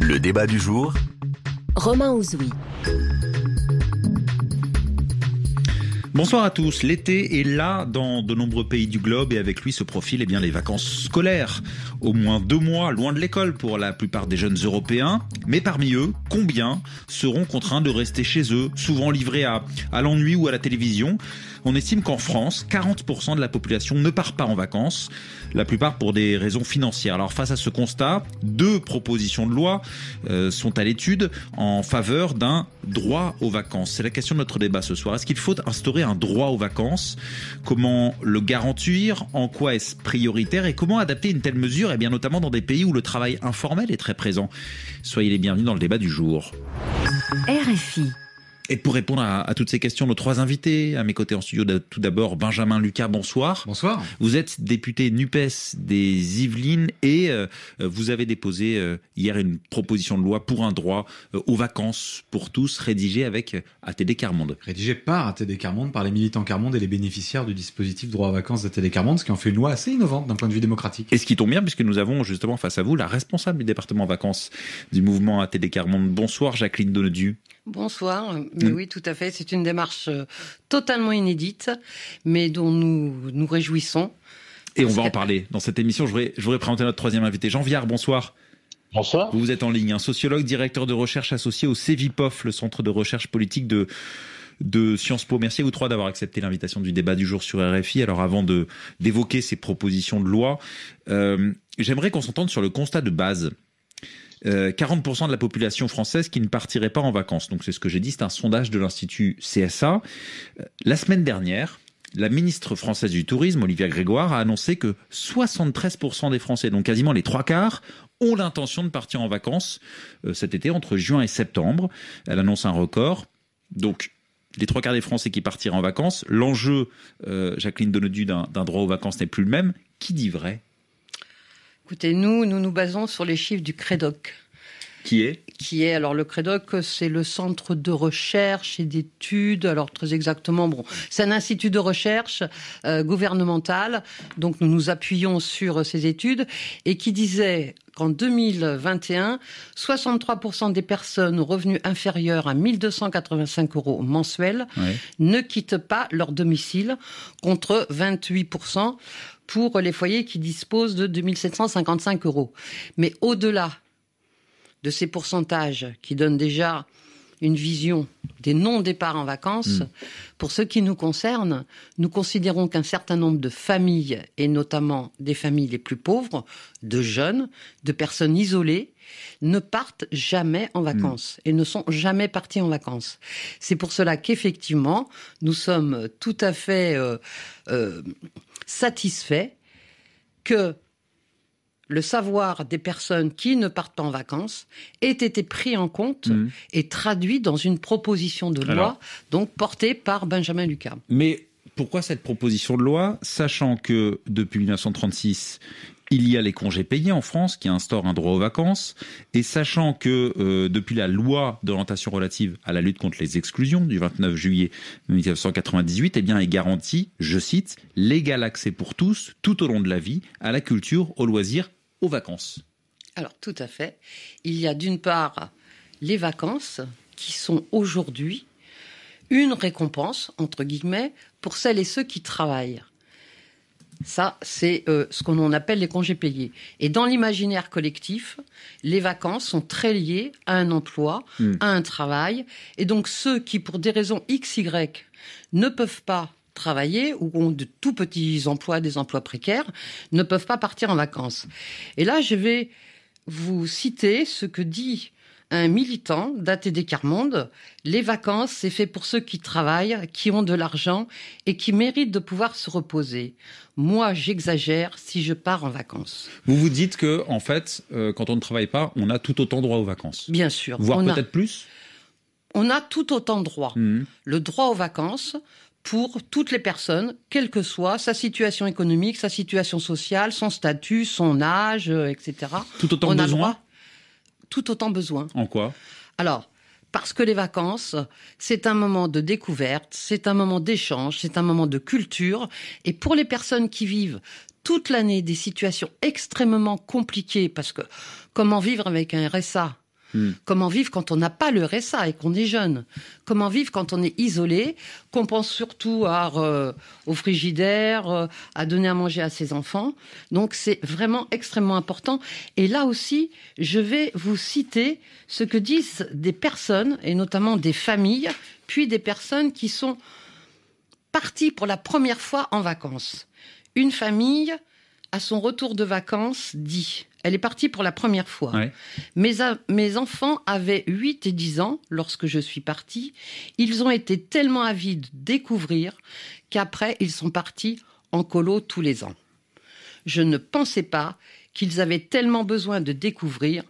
Le débat du jour. Romain Ouzouis. Bonsoir à tous. L'été est là dans de nombreux pays du globe et avec lui se profilent les vacances scolaires. Au moins 2 mois loin de l'école pour la plupart des jeunes Européens. Mais parmi eux, combien seront contraints de rester chez eux, souvent livrés à l'ennui ou à la télévision ? On estime qu'en France, 40% de la population ne part pas en vacances, la plupart pour des raisons financières. Alors face à ce constat, 2 propositions de loi sont à l'étude en faveur d'un droit aux vacances. C'est la question de notre débat ce soir. Est-ce qu'il faut instaurer un droit aux vacances ? Comment le garantir ? En quoi est-ce prioritaire ? Et comment adapter une telle mesure ? Eh bien notamment dans des pays où le travail informel est très présent. Soyez les bienvenus dans le débat du jour. RFI. Et pour répondre à toutes ces questions, nos 3 invités à mes côtés en studio, tout d'abord Benjamin Lucas, bonsoir. Bonsoir. Vous êtes député NUPES des Yvelines et vous avez déposé hier une proposition de loi pour un droit aux vacances pour tous, rédigée avec ATD Carmonde. Rédigé par ATD Carmonde, par les militants Carmonde et les bénéficiaires du dispositif droit aux vacances d'ATD Carmonde, ce qui en fait une loi assez innovante d'un point de vue démocratique. Et ce qui tombe bien puisque nous avons justement face à vous la responsable du département vacances du mouvement ATD Carmonde. Bonsoir Jacqueline Donnedieu. Bonsoir, mais oui, tout à fait. C'est une démarche totalement inédite, mais dont nous nous réjouissons. Et on va en parler dans cette émission. Je voudrais présenter notre 3e invité, Jean Viard, bonsoir. Bonsoir. Vous êtes en ligne, un sociologue, directeur de recherche associé au CEVIPOF, le centre de recherche politique de Sciences Po. Merci à vous 3 d'avoir accepté l'invitation du débat du jour sur RFI. Alors avant d'évoquer ces propositions de loi, j'aimerais qu'on s'entende sur le constat de base. 40% de la population française qui ne partirait pas en vacances. Donc c'est ce que j'ai dit, c'est un sondage de l'Institut CSA. La semaine dernière, la ministre française du Tourisme, Olivia Grégoire, a annoncé que 73% des Français, donc quasiment les 3/4, ont l'intention de partir en vacances cet été, entre juin et septembre. Elle annonce un record. Donc les 3/4 des Français qui partiraient en vacances. L'enjeu, Jacqueline Donnedieu, d'un droit aux vacances n'est plus le même. Qui dit vrai ? Écoutez, nous nous basons sur les chiffres du CREDOC. Qui est Alors le CREDOC, c'est le centre de recherche et d'études. Alors très exactement, c'est un institut de recherche gouvernemental. Donc nous nous appuyons sur ces études et qui disait qu'en 2021, 63% des personnes aux revenus inférieurs à 1 285 € mensuels ne quittent pas leur domicile, contre 28% pour les foyers qui disposent de 2 755 €. Mais au-delà de ces pourcentages qui donnent déjà une vision des non-départs en vacances, pour ce qui nous concerne, nous considérons qu'un certain nombre de familles, et notamment des familles les plus pauvres, de jeunes, de personnes isolées, ne partent jamais en vacances et ne sont jamais partis en vacances. C'est pour cela qu'effectivement, nous sommes tout à fait satisfaits que le savoir des personnes qui ne partent pas en vacances ait été pris en compte et traduit dans une proposition de loi, donc portée par Benjamin Lucas. Mais pourquoi cette proposition de loi, sachant que depuis 1936, il y a les congés payés en France qui instaurent un droit aux vacances, et sachant que depuis la loi d'orientation relative à la lutte contre les exclusions du 29 juillet 1998, eh bien, est garanti, je cite, l'égal accès pour tous, tout au long de la vie, à la culture, aux loisirs, aux vacances. Alors tout à fait. Il y a d'une part les vacances qui sont aujourd'hui une récompense, entre guillemets, pour celles et ceux qui travaillent. Ça, c'est ce qu'on appelle les congés payés. Et dans l'imaginaire collectif, les vacances sont très liées à un emploi, à un travail. Et donc ceux qui, pour des raisons X, Y, ne peuvent pas travailler ou ont de tout petits emplois, des emplois précaires, ne peuvent pas partir en vacances. Et là, je vais vous citer ce que dit un militant d'ATD Carmonde. Les vacances, c'est fait pour ceux qui travaillent, qui ont de l'argent et qui méritent de pouvoir se reposer. Moi, j'exagère si je pars en vacances. Vous vous dites que, en fait, quand on ne travaille pas, on a tout autant droit aux vacances. Bien sûr. Voire peut-être plus ? On a tout autant droit. Le droit aux vacances pour toutes les personnes, quelle que soit sa situation économique, sa situation sociale, son statut, son âge, etc. Tout autant besoin ? Tout autant besoin. En quoi ? Alors, parce que les vacances, c'est un moment de découverte, c'est un moment d'échange, c'est un moment de culture. Et pour les personnes qui vivent toute l'année des situations extrêmement compliquées, parce que comment vivre avec un RSA Comment vivre quand on n'a pas le RSA et qu'on est jeune? Comment vivre quand on est isolé, qu'on pense surtout au frigidaire, à donner à manger à ses enfants? Donc c'est vraiment extrêmement important. Et là aussi, je vais vous citer ce que disent des personnes, et notamment des familles, puis des personnes qui sont parties pour la première fois en vacances. Une famille, à son retour de vacances, dit... Elle est partie pour la première fois. Ouais. Mes enfants avaient 8 et 10 ans lorsque je suis partie. Ils ont été tellement avides de découvrir qu'après, ils sont partis en colo tous les ans. Je ne pensais pas qu'ils avaient tellement besoin de découvrir.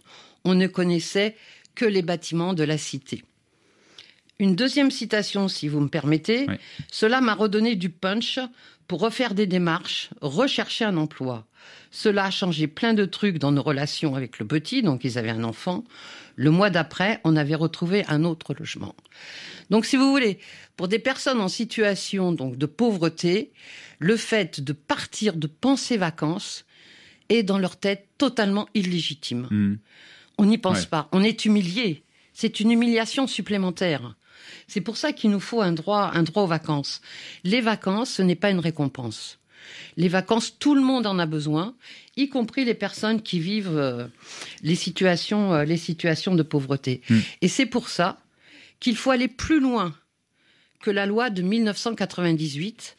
On ne connaissait que les bâtiments de la cité. Une deuxième citation, si vous me permettez. Ouais. Cela m'a redonné du punch pour refaire des démarches, rechercher un emploi. Cela a changé plein de trucs dans nos relations avec le petit, donc ils avaient un enfant. Le mois d'après, on avait retrouvé un autre logement. Donc si vous voulez, pour des personnes en situation donc de pauvreté, le fait de partir, de penser vacances, est dans leur tête totalement illégitime. On n'y pense pas, on est humilié. C'est une humiliation supplémentaire. C'est pour ça qu'il nous faut un droit aux vacances. Les vacances, ce n'est pas une récompense. Les vacances, tout le monde en a besoin, y compris les personnes qui vivent les situations de pauvreté. Et c'est pour ça qu'il faut aller plus loin que la loi de 1998,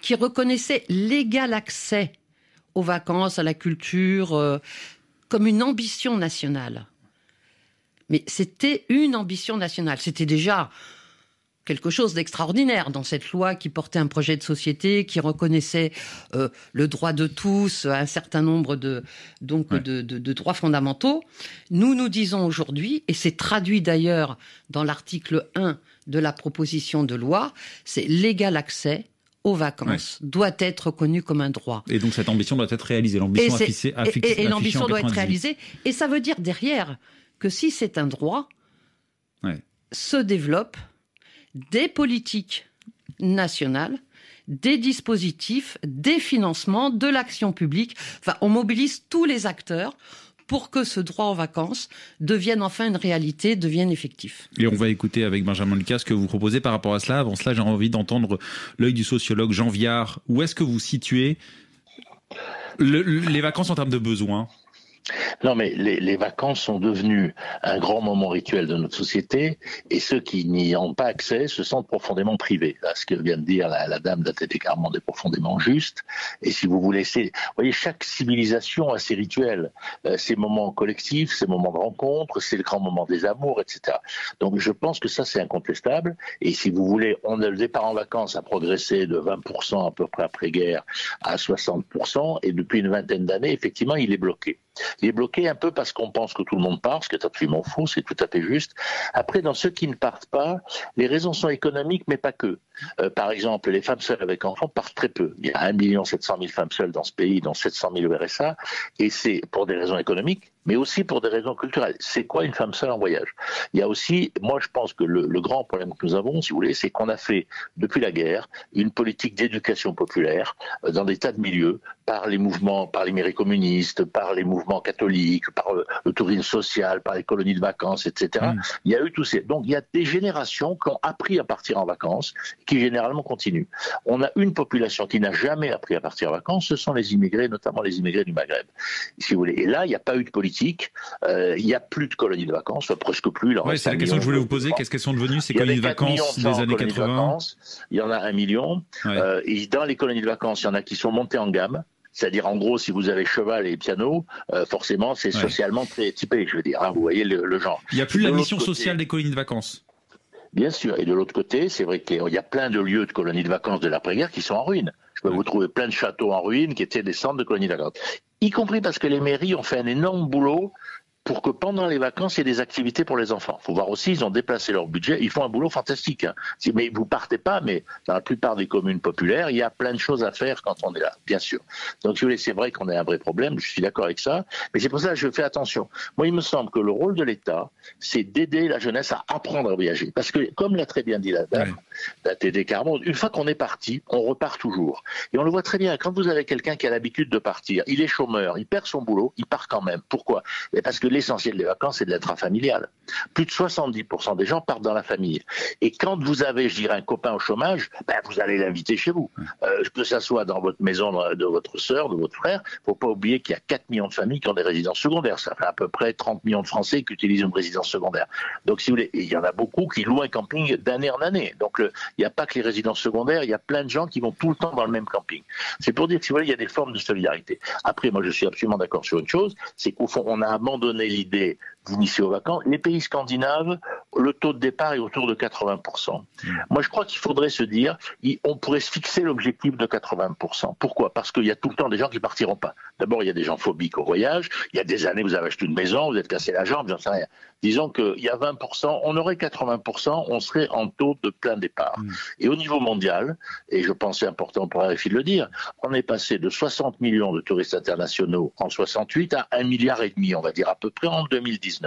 qui reconnaissait l'égal accès aux vacances, à la culture, comme une ambition nationale. Mais c'était une ambition nationale. C'était déjà quelque chose d'extraordinaire dans cette loi qui portait un projet de société, qui reconnaissait le droit de tous, un certain nombre de droits fondamentaux. Nous disons aujourd'hui, et c'est traduit d'ailleurs dans l'article 1 de la proposition de loi, c'est l'égal accès aux vacances doit être reconnu comme un droit. Et donc cette ambition doit être réalisée. L'ambition et l'ambition doit être réalisée. Et ça veut dire derrière que si c'est un droit, se développent des politiques nationales, des dispositifs, des financements, de l'action publique. Enfin, on mobilise tous les acteurs pour que ce droit aux vacances devienne enfin une réalité, devienne effectif. Et on va écouter avec Benjamin Lucas ce que vous proposez par rapport à cela. Avant cela, j'ai envie d'entendre l'œil du sociologue Jean Viard. Où est-ce que vous situez les vacances en termes de besoins ? Non, mais les vacances sont devenues un grand moment rituel de notre société, et ceux qui n'y ont pas accès se sentent profondément privés. Là, ce que vient de dire la dame d'Athété-Carmonde est profondément juste. Et si vous voulez, vous voyez, chaque civilisation a ses rituels, ses moments collectifs, ses moments de rencontre, c'est le grand moment des amours, etc. Donc je pense que ça c'est incontestable. Et si vous voulez, le départ en vacances a progressé de 20% à peu près après-guerre à 60%, et depuis une vingtaine d'années, effectivement, il est bloqué. Il est bloqué un peu parce qu'on pense que tout le monde part, ce qui est absolument faux, c'est tout à fait juste. Après, dans ceux qui ne partent pas, les raisons sont économiques, mais pas que. Par exemple, les femmes seules avec enfants partent très peu. Il y a 1 700 000 femmes seules dans ce pays, dont 700 000 au RSA, et c'est pour des raisons économiques, mais aussi pour des raisons culturelles. C'est quoi une femme seule en voyage? Il y a aussi, moi je pense que le grand problème que nous avons, si vous voulez, c'est qu'on a fait, depuis la guerre, une politique d'éducation populaire dans des tas de milieux, par les mouvements, par les mairies communistes, par les mouvements catholiques, par le tourisme social, par les colonies de vacances, etc. Il y a eu tous ces... Donc il y a des générations qui ont appris à partir en vacances, qui généralement continuent. On a une population qui n'a jamais appris à partir en vacances, ce sont les immigrés, notamment les immigrés du Maghreb, si vous voulez. Et là, il n'y a pas eu de politique, il n'y a plus de colonies de vacances, enfin, presque plus. C'est la question que je voulais vous poser, qu'est-ce qu'elles sont devenues ces colonies de vacances des années 80 ? Il y en a 1 million, et dans les colonies de vacances, il y en a qui sont montées en gamme. C'est-à-dire, en gros, si vous avez cheval et piano, forcément, c'est socialement très typé, je veux dire. Vous voyez le genre. Il n'y a plus la mission sociale des colonies de vacances. Bien sûr. Et de l'autre côté, c'est vrai qu'il y a plein de lieux de colonies de vacances de l'après-guerre qui sont en ruine. Je peux vous trouver plein de châteaux en ruine qui étaient des centres de colonies de vacances. Y compris parce que les mairies ont fait un énorme boulot pour que pendant les vacances, il y ait des activités pour les enfants. Il faut voir aussi, ils ont déplacé leur budget, ils font un boulot fantastique. Mais vous partez pas, mais dans la plupart des communes populaires, il y a plein de choses à faire quand on est là, bien sûr. Donc, si vous voulez, c'est vrai qu'on a un vrai problème, je suis d'accord avec ça, mais c'est pour ça que je fais attention. Moi, il me semble que le rôle de l'État, c'est d'aider la jeunesse à apprendre à voyager. Parce que, comme l'a très bien dit la dame, Athété-Carmonde, une fois qu'on est parti, on repart toujours. Et on le voit très bien, quand vous avez quelqu'un qui a l'habitude de partir, il est chômeur, il perd son boulot, il part quand même. Pourquoi? Parce que l'essentiel des vacances, c'est de l'intrafamilial. Plus de 70% des gens partent dans la famille. Et quand vous avez, je dirais, un copain au chômage, vous allez l'inviter chez vous. Que ça soit dans votre maison de votre sœur, de votre frère, faut pas oublier qu'il y a 4 millions de familles qui ont des résidences secondaires. Ça fait à peu près 30 millions de Français qui utilisent une résidence secondaire. Donc, si vous voulez, il y en a beaucoup qui louent un camping d'année en année. Donc, il n'y a pas que les résidences secondaires, il y a plein de gens qui vont tout le temps dans le même camping. C'est pour dire que, si vous voulez, il y a des formes de solidarité. Après, moi, je suis absolument d'accord sur une chose, c'est qu'au fond, on a abandonné l'idée d'initier aux vacances. Les pays scandinaves, le taux de départ est autour de 80%. Moi, je crois qu'il faudrait se dire, on pourrait se fixer l'objectif de 80%. Pourquoi ? Parce qu'il y a tout le temps des gens qui partiront pas. D'abord, il y a des gens phobiques au voyage. Il y a des années, vous avez acheté une maison, vous êtes cassé la jambe, j'en sais rien. Disons qu'il y a 20%, on aurait 80%, on serait en taux de plein départ. Et au niveau mondial, et je pense c'est important pour RFI de le dire, on est passé de 60 millions de touristes internationaux en 68 à 1,5 milliard, on va dire à peu près en 2019.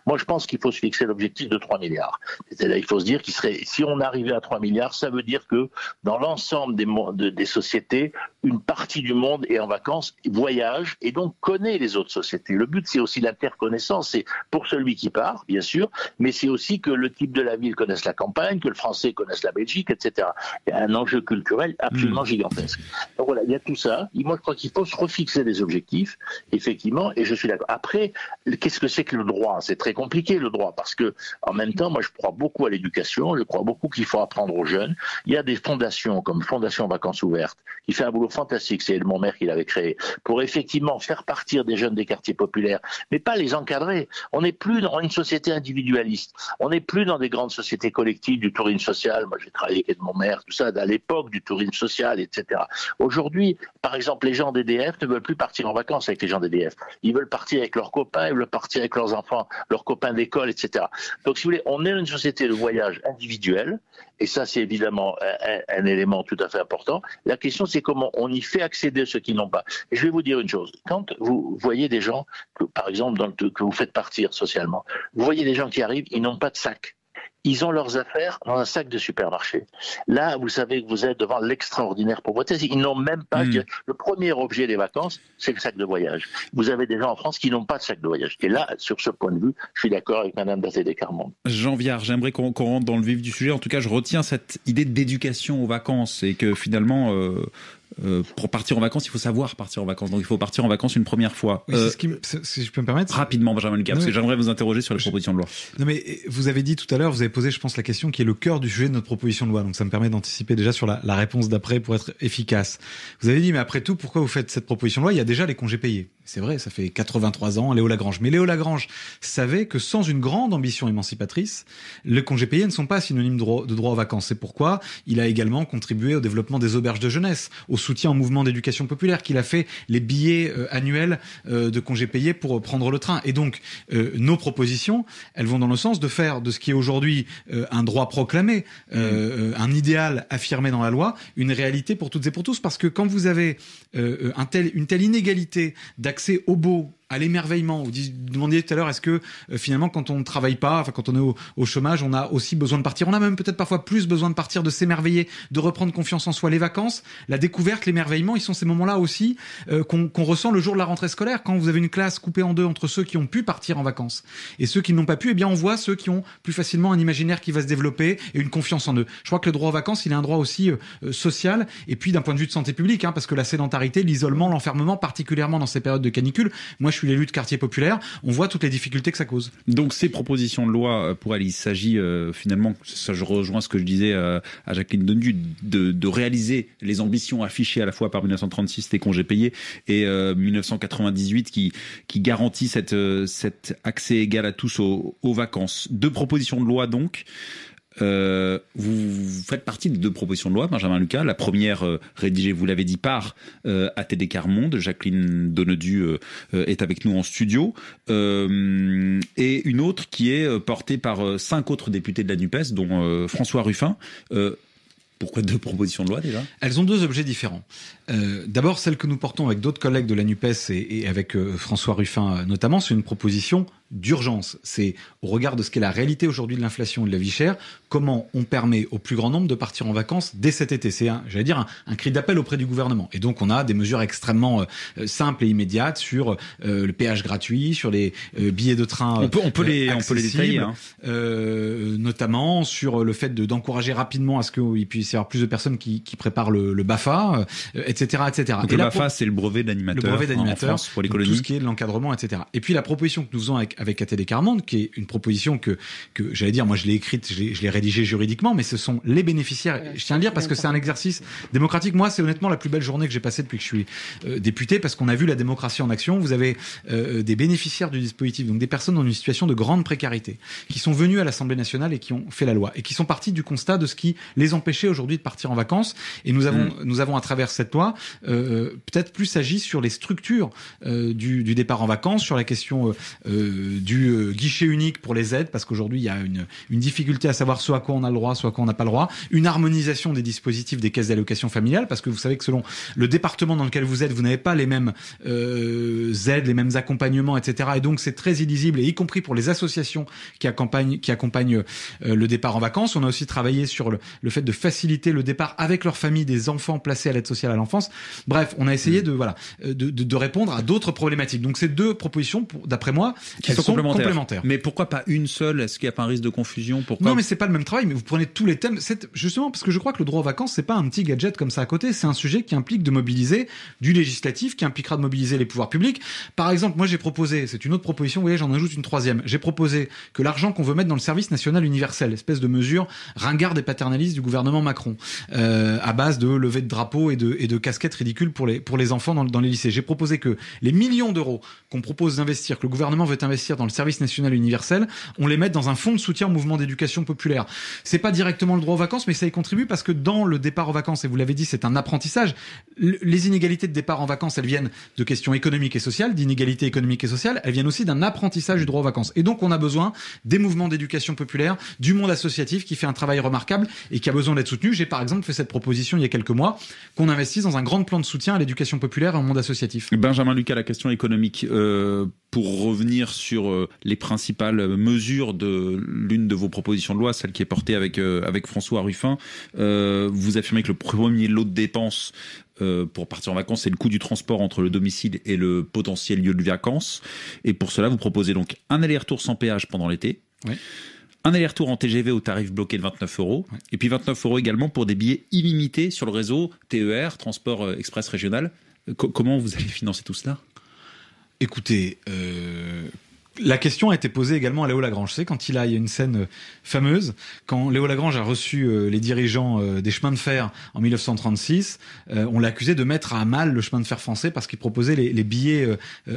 Moi, je pense qu'il faut se fixer l'objectif de 3 milliards. C'est-à-dire, il faut se dire qu'il serait, si on arrivait à 3 milliards, ça veut dire que dans l'ensemble des sociétés, une partie du monde est en vacances, voyage et donc connaît les autres sociétés. Le but, c'est aussi l'interconnaissance. C'est pour celui qui part, bien sûr, mais c'est aussi que le type de la ville connaisse la campagne, que le français connaisse la Belgique, etc. Il y a un enjeu culturel absolument gigantesque. Donc voilà, il y a tout ça. Moi, je crois qu'il faut se refixer des objectifs, effectivement, et je suis d'accord. Après, qu'est-ce que c'est que le droit ? C'est très compliqué, le droit, parce que, en même temps, moi, je crois beaucoup à l'éducation, je crois beaucoup qu'il faut apprendre aux jeunes. Il y a des fondations, comme Fondation Vacances Ouvertes, qui fait un boulot fantastique, c'est mon maire qui l'avait créé, pour effectivement faire partir des jeunes des quartiers populaires, mais pas les encadrer. On n'est plus dans une société individualiste. On n'est plus dans des grandes sociétés collectives du tourisme social. Moi, j'ai travaillé avec mon maire, tout ça, à l'époque du tourisme social, etc. Aujourd'hui, par exemple, les gens d'EDF ne veulent plus partir en vacances avec les gens d'EDF. Ils veulent partir avec leurs copains, ils veulent partir avec leurs enfants, leurs copains d'école, etc. Donc, si vous voulez, on est dans une société de voyage individuel, et ça, c'est évidemment un élément tout à fait important. La question, c'est comment on y fait accéder ceux qui n'ont pas. Et je vais vous dire une chose. Quand vous voyez des gens, par exemple, que vous faites partir socialement, vous voyez des gens qui arrivent, ils n'ont pas de sac. Ils ont leurs affaires dans un sac de supermarché. Là, vous savez que vous êtes devant l'extraordinaire pauvreté. Ils n'ont même pas... Le premier objet des vacances, c'est le sac de voyage. Vous avez des gens en France qui n'ont pas de sac de voyage. Et là, sur ce point de vue, je suis d'accord avec Mme Dathé-Descarmonde. Jean Viard, j'aimerais qu'on rentre dans le vif du sujet. En tout cas, je retiens cette idée d'éducation aux vacances et que finalement... pour partir en vacances, il faut savoir partir en vacances. Donc, il faut partir en vacances une première fois. Oui, si je peux me permettre. Rapidement, Benjamin Lucas, parce que j'aimerais vous interroger sur les propositions de loi. Non, mais vous avez dit tout à l'heure, vous avez posé, je pense, la question qui est le cœur du sujet de notre proposition de loi. Donc, ça me permet d'anticiper déjà sur la réponse d'après pour être efficace. Vous avez dit, mais après tout, pourquoi vous faites cette proposition de loi ? Il y a déjà les congés payés. C'est vrai, ça fait 83 ans, Léo Lagrange. Mais Léo Lagrange savait que sans une grande ambition émancipatrice, les congés payés ne sont pas synonymes de droit aux vacances. C'est pourquoi il a également contribué au développement des auberges de jeunesse, au soutien au mouvement d'éducation populaire, qu'il a fait les billets annuels de congés payés pour prendre le train. Et donc, nos propositions, elles vont dans le sens de faire de ce qui est aujourd'hui un droit proclamé, un idéal affirmé dans la loi, une réalité pour toutes et pour tous. Parce que quand vous avez une telle inégalité d'accès au beau, à l'émerveillement. Vous demandiez tout à l'heure, est-ce que finalement, quand on ne travaille pas, enfin quand on est au chômage, on a aussi besoin de partir. On a même peut-être parfois plus besoin de partir, de s'émerveiller, de reprendre confiance en soi. Les vacances, la découverte, l'émerveillement, ils sont ces moments-là aussi qu'on ressent le jour de la rentrée scolaire. Quand vous avez une classe coupée en deux entre ceux qui ont pu partir en vacances et ceux qui n'ont pas pu, eh bien on voit ceux qui ont plus facilement un imaginaire qui va se développer et une confiance en eux. Je crois que le droit aux vacances, il est un droit aussi social et puis d'un point de vue de santé publique, parce que la sédentarité, l'isolement, l'enfermement, particulièrement dans ces périodes de canicule. Moi, je suis l'élu de quartier populaire, on voit toutes les difficultés que ça cause. Donc ces propositions de loi, pour elle, il s'agit finalement, ça je rejoins ce que je disais à Jacqueline Denudu, de réaliser les ambitions affichées à la fois par 1936, les congés payés, et 1998 qui garantit cet accès égal à tous aux vacances. Deux propositions de loi donc. Vous faites partie de deux propositions de loi, Benjamin Lucas. La première, rédigée, vous l'avez dit, par Dathé-Descarmonde. Jacqueline Denedu est avec nous en studio. Et une autre qui est portée par 5 autres députés de la NUPES, dont François Ruffin. Pourquoi deux propositions de loi déjà ? Elles ont deux objets différents. D'abord, celle que nous portons avec d'autres collègues de la NUPES et avec François Ruffin notamment, c'est une proposition d'urgence. C'est au regard de ce qu'est la réalité aujourd'hui de l'inflation et de la vie chère, comment on permet au plus grand nombre de partir en vacances dès cet été. C'est un cri d'appel auprès du gouvernement. Et donc on a des mesures extrêmement simples et immédiates sur le péage gratuit, sur les billets de train. On peut les détailler, hein. Notamment sur le fait d'encourager rapidement à ce qu'il puisse y avoir plus de personnes qui préparent le BAFA, etc., etc. Donc et le BAFA, c'est le brevet d'animateur en France pour les colonies. Tout ce qui est de l'encadrement, etc. Et puis la proposition que nous faisons avec ATD Carmonde, qui est une proposition que j'allais dire, moi je l'ai écrite, je l'ai rédigée juridiquement, mais ce sont les bénéficiaires. Je tiens à le dire parce que c'est un exercice démocratique. Moi, c'est honnêtement la plus belle journée que j'ai passée depuis que je suis député, parce qu'on a vu la démocratie en action. Vous avez des bénéficiaires du dispositif, donc des personnes dans une situation de grande précarité, qui sont venues à l'Assemblée nationale et qui ont fait la loi, et qui sont partis du constat de ce qui les empêchait aujourd'hui de partir en vacances. Et nous avons à travers cette loi peut-être plus agi sur les structures du départ en vacances, sur la question du guichet unique pour les aides, parce qu'aujourd'hui il y a une difficulté à savoir ce à quoi on a le droit, ce à quoi on n'a pas le droit, une harmonisation des dispositifs des caisses d'allocation familiale, parce que vous savez que selon le département dans lequel vous êtes, vous n'avez pas les mêmes aides, les mêmes accompagnements, etc. Et donc c'est très illisible, et y compris pour les associations qui accompagnent le départ en vacances. On a aussi travaillé sur le fait de faciliter le départ avec leur famille des enfants placés à l'aide sociale à l'enfance. Bref, on a essayé de répondre à d'autres problématiques. Donc ces deux propositions, d'après moi, qui sont complémentaires. Mais pourquoi pas une seule? Est-ce qu'il n'y a pas un risque de confusion? Pourquoi? Non, mais c'est pas le même travail. Mais vous prenez tous les thèmes. Justement, parce que je crois que le droit aux vacances, c'est pas un petit gadget comme ça à côté. C'est un sujet qui implique de mobiliser du législatif, qui impliquera de mobiliser les pouvoirs publics. Par exemple, moi j'ai proposé, c'est une autre proposition, vous voyez, j'en ajoute une troisième. J'ai proposé que l'argent qu'on veut mettre dans le service national universel, espèce de mesure ringarde et paternaliste du gouvernement Macron, à base de levée de drapeaux et de casquettes ridicules pour les enfants dans les lycées. J'ai proposé que les millions d'euros qu'on propose d'investir, que le gouvernement veut investir dans le service national universel, on les mette dans un fonds de soutien au mouvement d'éducation populaire. C'est pas directement le droit aux vacances, mais ça y contribue, parce que dans le départ aux vacances, et vous l'avez dit, c'est un apprentissage. Les inégalités de départ en vacances, elles viennent de questions économiques et sociales, d'inégalités économiques et sociales, elles viennent aussi d'un apprentissage du droit aux vacances. Et donc on a besoin des mouvements d'éducation populaire, du monde associatif qui fait un travail remarquable et qui a besoin d'être soutenu. J'ai par exemple fait cette proposition il y a quelques mois, qu'on investisse dans un grand plan de soutien à l'éducation populaire et au monde associatif. Benjamin Lucas, la question économique, pour revenir sur les principales mesures de l'une de vos propositions de loi, celle qui est portée avec François Ruffin, vous affirmez que le premier lot de dépenses pour partir en vacances, c'est le coût du transport entre le domicile et le potentiel lieu de vacances. Et pour cela, vous proposez donc un aller-retour sans péage pendant l'été. Oui. Un aller-retour en TGV au tarif bloqué de 29 €, ouais. Et puis 29 € également pour des billets illimités sur le réseau TER, Transport Express Régional. Comment vous allez financer tout cela ? Écoutez, la question a été posée également à Léo Lagrange. C'est quand il y a une scène fameuse, quand Léo Lagrange a reçu les dirigeants des chemins de fer en 1936, on l'a accusé de mettre à mal le chemin de fer français parce qu'il proposait les billets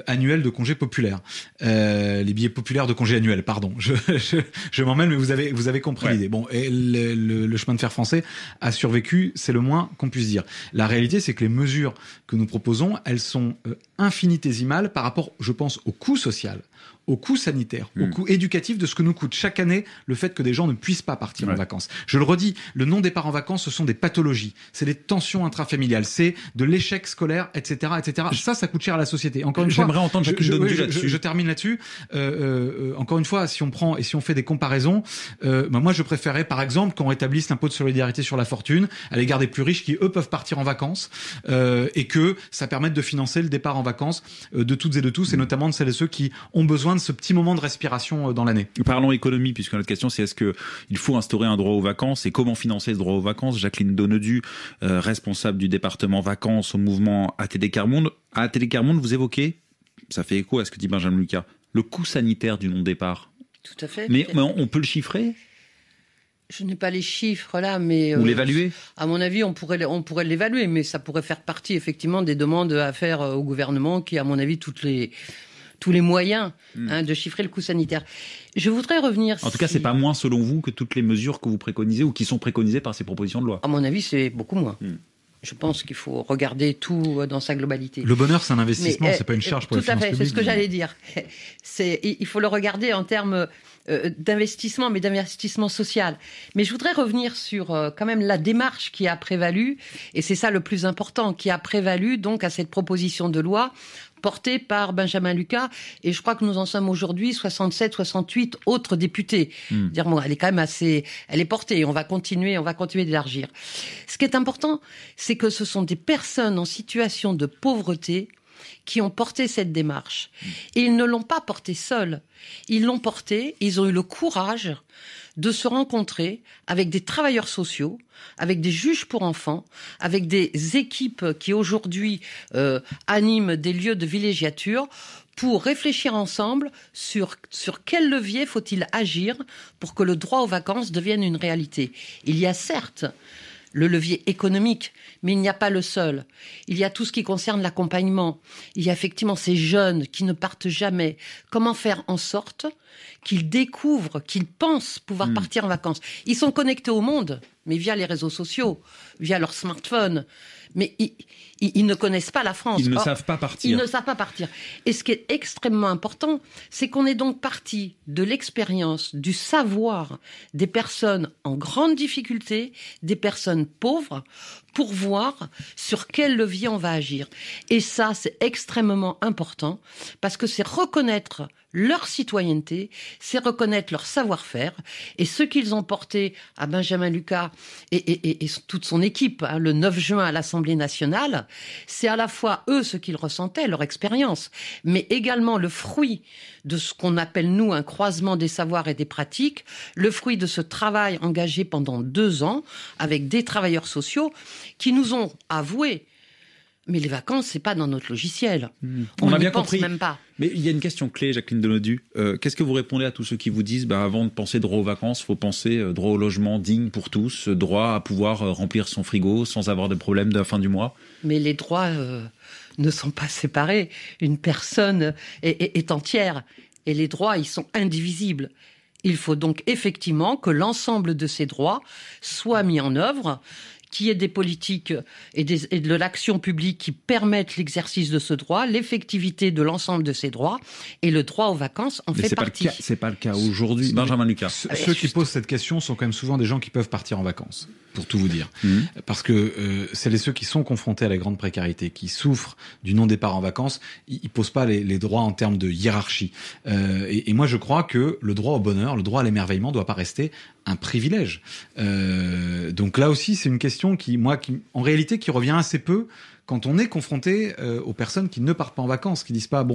annuels de congés populaires. Les billets populaires de congés annuels, pardon. Je m'en mêle, mais vous avez compris l'idée. Bon, et le chemin de fer français a survécu, c'est le moins qu'on puisse dire. La réalité, c'est que les mesures que nous proposons, elles sont infinitésimales par rapport, je pense, au coût social, au coût sanitaire, au coût éducatif de ce que nous coûte chaque année le fait que des gens ne puissent pas partir en vacances. Je le redis, le non-départ en vacances, ce sont des pathologies, c'est des tensions intrafamiliales, c'est de l'échec scolaire, etc., etc. Ça coûte cher à la société. Encore une fois, j'aimerais entendre Jacqueline Donadu là-dessus. Je termine là-dessus. Encore une fois, si on prend et si on fait des comparaisons, moi je préférais par exemple qu'on rétablisse l'impôt de solidarité sur la fortune à l'égard des plus riches qui eux peuvent partir en vacances et que ça permette de financer le départ en vacances de toutes et de tous, et notamment de celles et ceux qui ont besoin de ce petit moment de respiration dans l'année. Parlons économie, puisque notre question c'est est-ce qu'il faut instaurer un droit aux vacances et comment financer ce droit aux vacances. Jacqueline Donadu, responsable du département vacances au mouvement ATD Carmonde. À ATD Carmonde, vous évoquez, ça fait écho à ce que dit Benjamin Lucas, le coût sanitaire du non-départ. Tout à fait. Mais on peut le chiffrer ? Je n'ai pas les chiffres là, mais... Ou l'évaluer ? À mon avis, on pourrait l'évaluer, mais ça pourrait faire partie effectivement des demandes à faire au gouvernement qui, à mon avis, tous les moyens de chiffrer le coût sanitaire. Je voudrais revenir... En tout cas, c'est pas moins selon vous que toutes les mesures que vous préconisez ou qui sont préconisées par ces propositions de loi. À mon avis, c'est beaucoup moins. Je pense qu'il faut regarder tout dans sa globalité. Le bonheur, c'est un investissement, c'est pas une charge pour les finances publiques. Tout à fait, c'est ce que j'allais dire. Il faut le regarder en termes d'investissement, mais d'investissement social. Mais je voudrais revenir sur quand même la démarche qui a prévalu, et c'est ça le plus important, qui a prévalu donc à cette proposition de loi porté par Benjamin Lucas, et je crois que nous en sommes aujourd'hui 67, 68 autres députés. Dire bon, elle est quand même elle est portée. On va continuer d'élargir. Ce qui est important, c'est que ce sont des personnes en situation de pauvreté qui ont porté cette démarche. Et ils ne l'ont pas portée seuls. Ils ont eu le courage de se rencontrer avec des travailleurs sociaux, avec des juges pour enfants, avec des équipes qui aujourd'hui animent des lieux de villégiature, pour réfléchir ensemble sur quel levier faut-il agir pour que le droit aux vacances devienne une réalité. Il y a certes le levier économique, mais il n'y a pas le seul. Il y a tout ce qui concerne l'accompagnement. Il y a effectivement ces jeunes qui ne partent jamais. Comment faire en sorte qu'ils découvrent, qu'ils pensent pouvoir partir en vacances? Ils sont connectés au monde, mais via les réseaux sociaux, via leur smartphone. Mais ils ne connaissent pas la France. Ils ne savent pas partir. Ils ne savent pas partir. Et ce qui est extrêmement important, c'est qu'on est donc parti de l'expérience, du savoir des personnes en grande difficulté, des personnes pauvres, pour voir sur quel levier on va agir. Et ça, c'est extrêmement important, parce que c'est reconnaître leur citoyenneté, c'est reconnaître leur savoir-faire, et ce qu'ils ont porté à Benjamin Lucas et toute son équipe, le 9 juin à l'Assemblée nationale, c'est à la fois eux ce qu'ils ressentaient, leur expérience, mais également le fruit de ce qu'on appelle nous un croisement des savoirs et des pratiques, le fruit de ce travail engagé pendant 2 ans avec des travailleurs sociaux qui nous ont avoué: mais les vacances, c'est pas dans notre logiciel. On a n'y bien pense compris. même pas. Mais il y a une question clé, Jacqueline Delodu. Qu'est-ce que vous répondez à tous ceux qui vous disent avant de penser droit aux vacances, il faut penser droit au logement digne pour tous, droit à pouvoir remplir son frigo sans avoir de problème de la fin du mois? Mais les droits ne sont pas séparés. Une personne est entière. Et les droits, ils sont indivisibles. Il faut donc effectivement que l'ensemble de ces droits soient mis en œuvre, qu'il y ait des politiques et de l'action publique qui permettent l'exercice de ce droit, l'effectivité de l'ensemble de ces droits, et le droit aux vacances en fait partie. C'est pas le cas aujourd'hui. Benjamin Lucas. Ceux qui posent cette question sont quand même souvent des gens qui peuvent partir en vacances, pour tout vous dire. Parce que celles et ceux qui sont confrontés à la grande précarité, qui souffrent du non-départ en vacances, ils posent pas les droits en termes de hiérarchie. Et moi, je crois que le droit au bonheur, le droit à l'émerveillement doit pas rester un privilège. Donc là aussi, c'est une question en réalité, qui revient assez peu quand on est confronté aux personnes qui ne partent pas en vacances, qui disent pas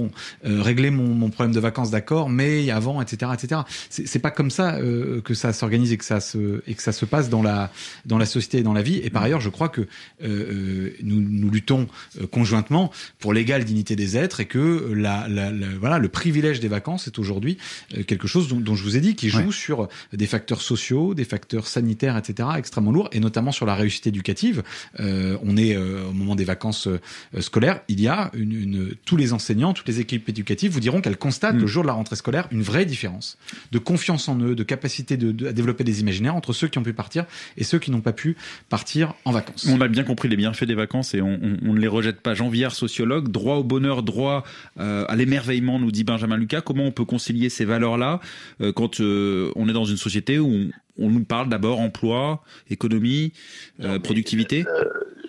régler mon problème de vacances, d'accord, mais avant, etc., etc. C'est pas comme ça que ça s'organise et que ça se passe dans la société et dans la vie. Et par ailleurs, je crois que nous luttons conjointement pour l'égale dignité des êtres, et que le privilège des vacances est aujourd'hui quelque chose dont je vous ai dit, qui joue sur des facteurs sociaux, des facteurs sanitaires, etc., extrêmement lourds, et notamment sur la réussite éducative. On est au moment des vacances scolaires, il y a tous les enseignants, toutes les équipes éducatives vous diront qu'elles constatent le jour de la rentrée scolaire une vraie différence de confiance en eux, de capacité à développer des imaginaires entre ceux qui ont pu partir et ceux qui n'ont pas pu partir en vacances. On a bien compris les bienfaits des vacances et on ne les rejette pas. Jean Viard, sociologue, droit au bonheur, droit à l'émerveillement, nous dit Benjamin Lucas. Comment on peut concilier ces valeurs-là quand on est dans une société où on nous parle d'abord emploi, économie, productivité?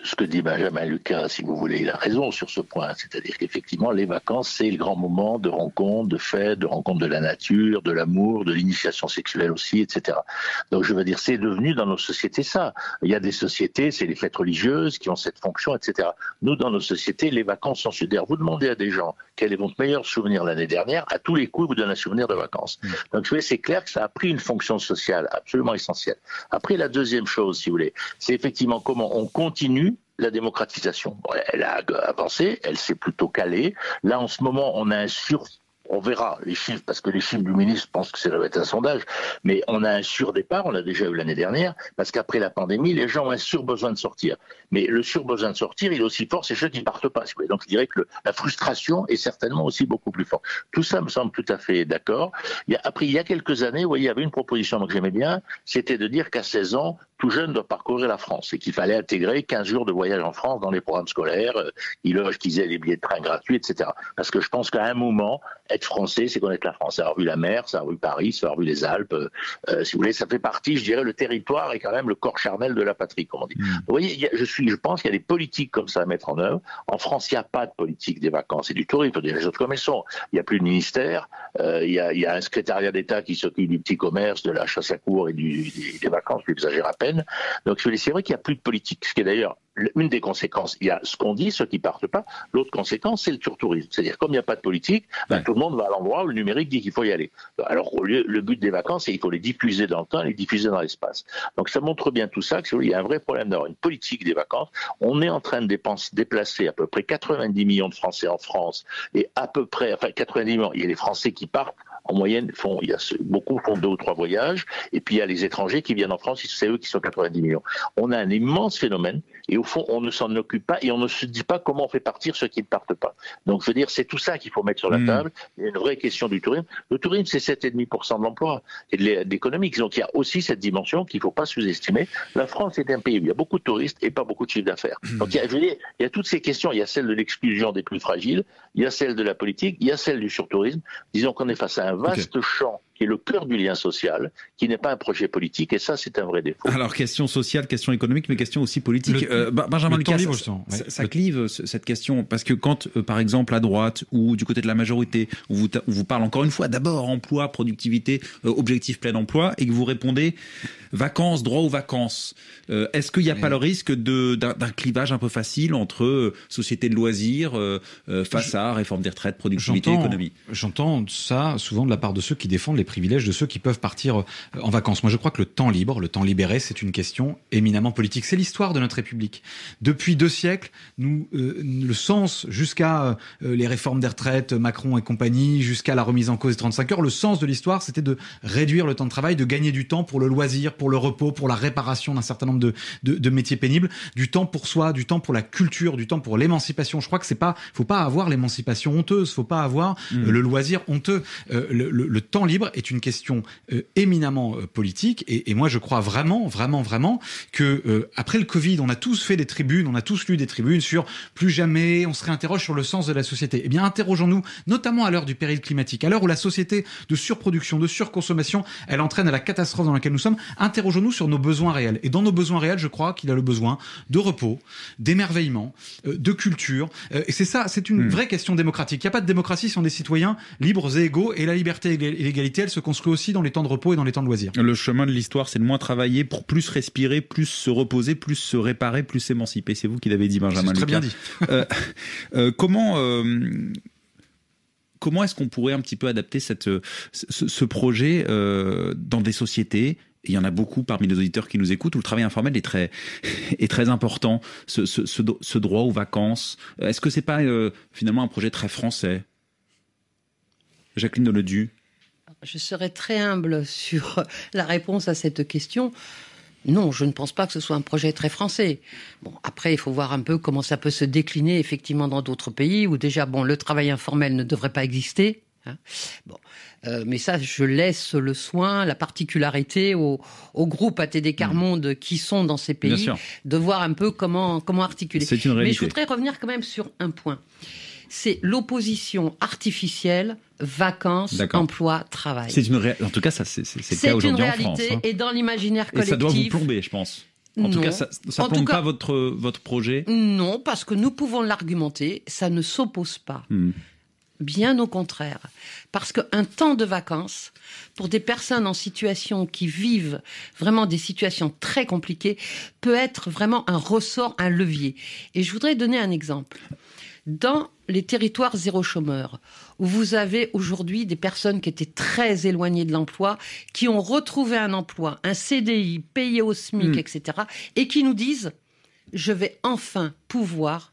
Ce que dit Benjamin Lucas, si vous voulez, il a raison sur ce point. C'est-à-dire qu'effectivement, les vacances, c'est le grand moment de rencontre, de fête, de rencontre de la nature, de l'amour, de l'initiation sexuelle aussi, etc. Donc, je veux dire, c'est devenu dans nos sociétés ça. Il y a des sociétés, c'est les fêtes religieuses qui ont cette fonction, etc. Nous, dans nos sociétés, les vacances sont solidaires. Vous demandez à des gens quel est votre meilleur souvenir l'année dernière, à tous les coups, ils vous donnent un souvenir de vacances. Donc, vous voyez, c'est clair que ça a pris une fonction sociale absolument essentielle. Après, la deuxième chose, si vous voulez, c'est effectivement comment on continue la démocratisation. Bon, elle a avancé, elle s'est plutôt calée. Là, en ce moment, on a on verra les chiffres, parce que les chiffres du ministre pensent que ça doit être un sondage, mais on a un surdépart, on l'a déjà eu l'année dernière, parce qu'après la pandémie, les gens ont un surbesoin de sortir. Mais le surbesoin de sortir, il est aussi fort, c'est ceux qui ne partent pas. Donc je dirais que la frustration est certainement aussi beaucoup plus forte. Tout ça me semble tout à fait d'accord. Après, il y a quelques années, vous voyez, il y avait une proposition que j'aimais bien, c'était de dire qu'à 16 ans, tout jeune doit parcourir la France et qu'il fallait intégrer 15 jours de voyage en France dans les programmes scolaires, qu'ils aient les billets de train gratuits, etc. Parce que je pense qu'à un moment, être français, c'est connaître la France. Avoir vu la mer, ça avoir vu Paris, ça avoir vu les Alpes. Si vous voulez, ça fait partie, je dirais, le territoire est quand même le corps charnel de la patrie, comme on dit. Vous voyez, je pense qu'il y a des politiques comme ça à mettre en œuvre. En France, il n'y a pas de politique des vacances et du tourisme. Il faut dire les choses comme elles sont. Il n'y a plus de ministère. Il y a un secrétariat d'État qui s'occupe du petit commerce, de la chasse à courre et des vacances, j'exagère à peine. Donc, c'est vrai qu'il n'y a plus de politique. Ce qui est d'ailleurs une des conséquences. Il y a ce qu'on dit, ceux qui partent pas. L'autre conséquence, c'est le surtourisme. C'est-à-dire, comme il n'y a pas de politique, tout le monde va à l'endroit où le numérique dit qu'il faut y aller. Alors, le but des vacances, c'est qu'il faut les diffuser dans le temps et les diffuser dans l'espace. Donc, ça montre bien tout ça, qu'il y a un vrai problème d'avoir une politique des vacances. On est en train de déplacer à peu près 90 millions de Français en France et à peu près, 90 millions, il y a les Français qui partent. En moyenne, beaucoup font 2 ou 3 voyages, et puis il y a les étrangers qui viennent en France, c'est eux qui sont 90 millions. On a un immense phénomène, et au fond, on ne s'en occupe pas, et on ne se dit pas comment on fait partir ceux qui ne partent pas. Donc, je veux dire, c'est tout ça qu'il faut mettre sur la table. Il y a une vraie question du tourisme. Le tourisme, c'est 7,5% de l'emploi et de l'économie. Donc, il y a aussi cette dimension qu'il ne faut pas sous-estimer. La France est un pays où il y a beaucoup de touristes et pas beaucoup de chiffre d'affaires. Donc, je veux dire, il y a toutes ces questions. Il y a celle de l'exclusion des plus fragiles, il y a celle de la politique, il y a celle du surtourisme. Disons qu'on est face à un vaste champ qui est le cœur du lien social, qui n'est pas un projet politique, et ça, c'est un vrai défaut. Alors, question sociale, question économique, mais question aussi politique. Benjamin Lucas, ça clive cette question, parce que quand, par exemple, à droite ou du côté de la majorité, on vous parle encore une fois d'abord emploi, productivité, objectif plein emploi, et que vous répondez vacances, droit aux vacances, est-ce qu'il n'y a pas le risque d'un clivage un peu facile entre société de loisirs face à réforme des retraites, productivité, économie? J'entends ça souvent de la part de ceux qui défendent les privilèges de ceux qui peuvent partir en vacances. Moi, je crois que le temps libre, le temps libéré, c'est une question éminemment politique. C'est l'histoire de notre République. Depuis 2 siècles, le sens, jusqu'à les réformes des retraites, Macron et compagnie, jusqu'à la remise en cause des 35 heures, le sens de l'histoire, c'était de réduire le temps de travail, de gagner du temps pour le loisir, pour le repos, pour la réparation d'un certain nombre de métiers pénibles, du temps pour soi, du temps pour la culture, du temps pour l'émancipation. Je crois que faut pas avoir l'émancipation honteuse, faut pas avoir le loisir honteux. Le temps libre est une question éminemment politique, et moi je crois vraiment que après le Covid, on a tous fait des tribunes, on a tous lu des tribunes sur plus jamais on se réinterroge sur le sens de la société. Eh bien, interrogeons-nous, notamment à l'heure du péril climatique, à l'heure où la société de surproduction, de surconsommation, elle entraîne à la catastrophe dans laquelle nous sommes. Interrogeons-nous sur nos besoins réels. Et dans nos besoins réels, je crois qu'il a le besoin de repos, d'émerveillement, de culture. Et c'est ça, c'est une vraie question démocratique. Il n'y a pas de démocratie sans des citoyens libres et égaux, et la liberté et l'égalité, elle se construit aussi dans les temps de repos et dans les temps de loisirs. Le chemin de l'histoire, c'est de moins travailler pour plus respirer, plus se reposer, plus se réparer, plus s'émanciper. C'est vous qui l'avez dit, Benjamin Lucas. C'est très bien dit. Comment est-ce qu'on pourrait un petit peu adapter ce projet dans des sociétés? Il y en a beaucoup parmi nos auditeurs qui nous écoutent où le travail informel est très important. Ce droit aux vacances. Est-ce que c'est pas finalement un projet très français? Jacqueline Deledu. Je serais très humble sur la réponse à cette question. Non, je ne pense pas que ce soit un projet très français. Bon, après, il faut voir un peu comment ça peut se décliner effectivement dans d'autres pays où déjà, le travail informel ne devrait pas exister. Hein. Bon, mais ça, je laisse le soin, la particularité au groupe ATD Quart Monde qui sont dans ces pays de voir un peu comment articuler. C'est une réalité. Mais je voudrais revenir quand même sur un point. C'est l'opposition artificielle vacances, emploi, travail. En tout cas, c'est le cas aujourd'hui en France. C'est une réalité, et dans l'imaginaire collectif. Et ça doit vous plomber, je pense. En tout cas, ça ne plombe pas votre projet. Non, parce que nous pouvons l'argumenter, ça ne s'oppose pas. Bien au contraire. Parce qu'un temps de vacances, pour des personnes en situation qui vivent vraiment des situations très compliquées, peut être vraiment un ressort, un levier. Et je voudrais donner un exemple. Dans les territoires zéro chômeur, où vous avez aujourd'hui des personnes qui étaient très éloignées de l'emploi, qui ont retrouvé un emploi, un CDI, payé au SMIC, etc., et qui nous disent « je vais enfin pouvoir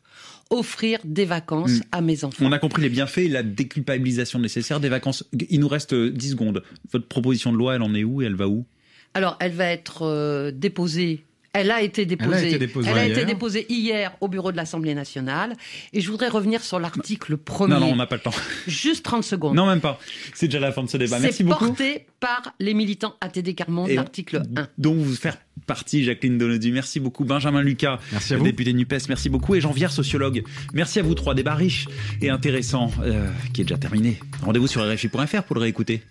offrir des vacances à mes enfants ». On a compris les bienfaits et la déculpabilisation nécessaire des vacances. Il nous reste 10 secondes. Votre proposition de loi, elle en est où et elle va où? Alors, elle va être déposée Elle a été déposée. Elle a été hier. déposée hier au bureau de l'Assemblée nationale. Et je voudrais revenir sur l'article 1er. Non, on n'a pas le temps. Juste 30 secondes. Non, même pas. C'est déjà la fin de ce débat. Merci beaucoup. C'est porté par les militants ATD Quart Monde, l'article 1. Dont vous faire partie, Jacqueline Donodi. Merci beaucoup. Benjamin Lucas, merci à vous. Député NUPES. Merci beaucoup. Et Jean Vière, sociologue. Merci à vous trois. Débat riche et intéressant qui est déjà terminé. Rendez-vous sur RFI.fr pour le réécouter.